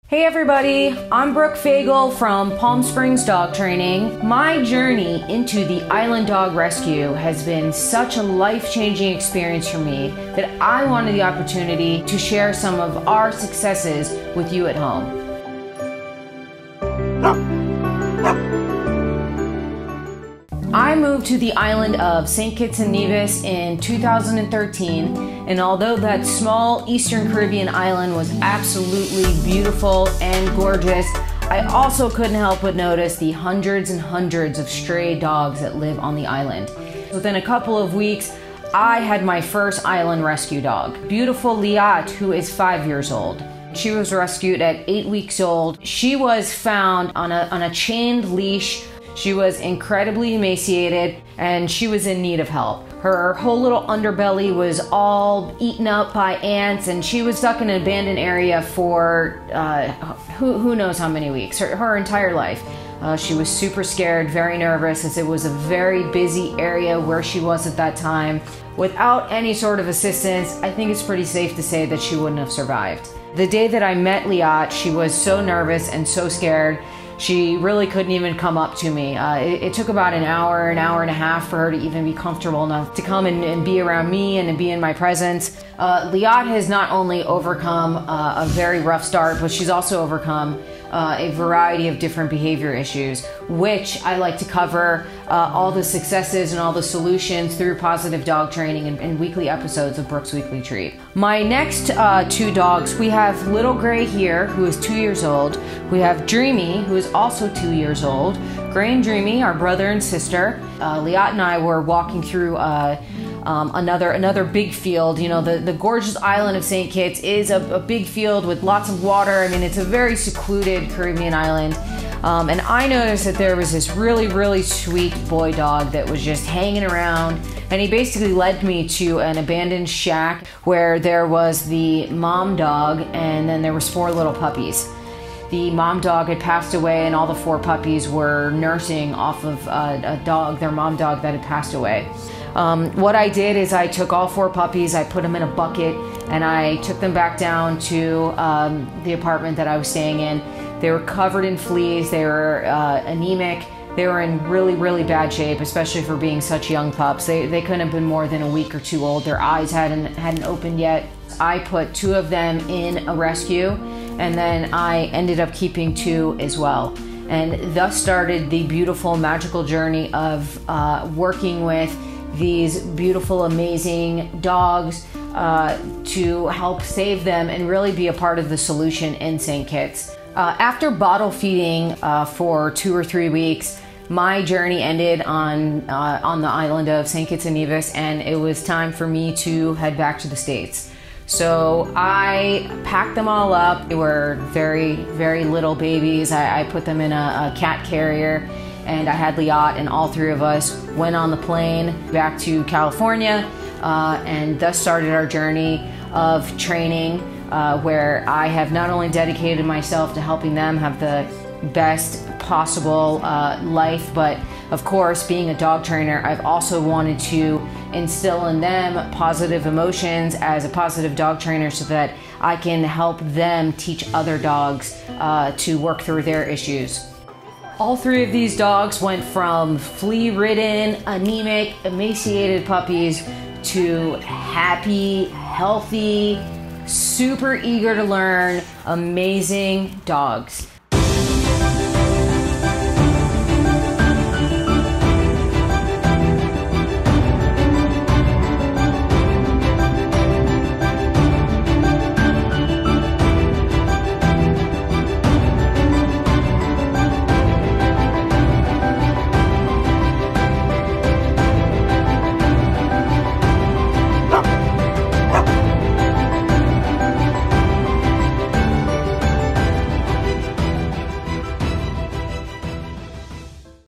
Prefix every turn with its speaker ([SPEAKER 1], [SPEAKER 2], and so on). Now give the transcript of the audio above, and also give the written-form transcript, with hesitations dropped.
[SPEAKER 1] Hey everybody, I'm Brooke Fagel from Palm Springs Dog Training. My journey into the Island Dog Rescue has been such a life-changing experience for me that I wanted the opportunity to share some of our successes with you at home. I moved to the island of St. Kitts and Nevis in 2013, and although that small Eastern Caribbean island was absolutely beautiful and gorgeous, I also couldn't help but notice the hundreds and hundreds of stray dogs that live on the island. Within a couple of weeks, I had my first island rescue dog, beautiful Liat, who is 5 years old. She was rescued at 8 weeks old. She was found on a chained leash. She was incredibly emaciated and she was in need of help. Her whole little underbelly was all eaten up by ants and she was stuck in an abandoned area for who knows how many weeks, her entire life. She was super scared, very nervous, as it was a very busy area where she was at that time. Without any sort of assistance, I think it's pretty safe to say that she wouldn't have survived. The day that I met Liat, she was so nervous and so scared. She really couldn't even come up to me. It took about an hour and a half for her to even be comfortable enough to come and be around me and to be in my presence. Liat has not only overcome a very rough start, but she's also overcome a variety of different behavior issues, which I like to cover all the successes and all the solutions through positive dog training and weekly episodes of Brooke's Weekly Treat. My next two dogs, we have Little Gray here, who is 2 years old. We have Dreamy, who is also 2 years old. Gray and Dreamy are brother and sister. Liat and I were walking through another big field. You know, the gorgeous island of St. Kitts is a big field with lots of water. I mean, it's a very secluded Caribbean island. And I noticed that there was this really sweet boy dog that was just hanging around. And he basically led me to an abandoned shack where there was the mom dog and then there was 4 little puppies. The mom dog had passed away and all the 4 puppies were nursing off of a dog, their mom dog that had passed away. What I did is I took all 4 puppies, I put them in a bucket, and I took them back down to the apartment that I was staying in. They were covered in fleas, they were anemic, they were in really bad shape, especially for being such young pups. They couldn't have been more than a week or 2 old. Their eyes hadn't opened yet. I put 2 of them in a rescue, and then I ended up keeping 2 as well. And thus started the beautiful, magical journey of working with these beautiful, amazing dogs to help save them and really be a part of the solution in St. Kitts. After bottle feeding for 2 or 3 weeks, my journey ended on the island of St. Kitts and Nevis, and it was time for me to head back to the States. So I packed them all up. They were very little babies. I put them in a cat carrier, and I had Liat, and all 3 of us went on the plane back to California, and thus started our journey of training, where I have not only dedicated myself to helping them have the best possible life, but of course, being a dog trainer, I've also wanted to instill in them positive emotions as a positive dog trainer so that I can help them teach other dogs to work through their issues. All 3 of these dogs went from flea-ridden, anemic, emaciated puppies to happy, healthy, super eager to learn, amazing dogs.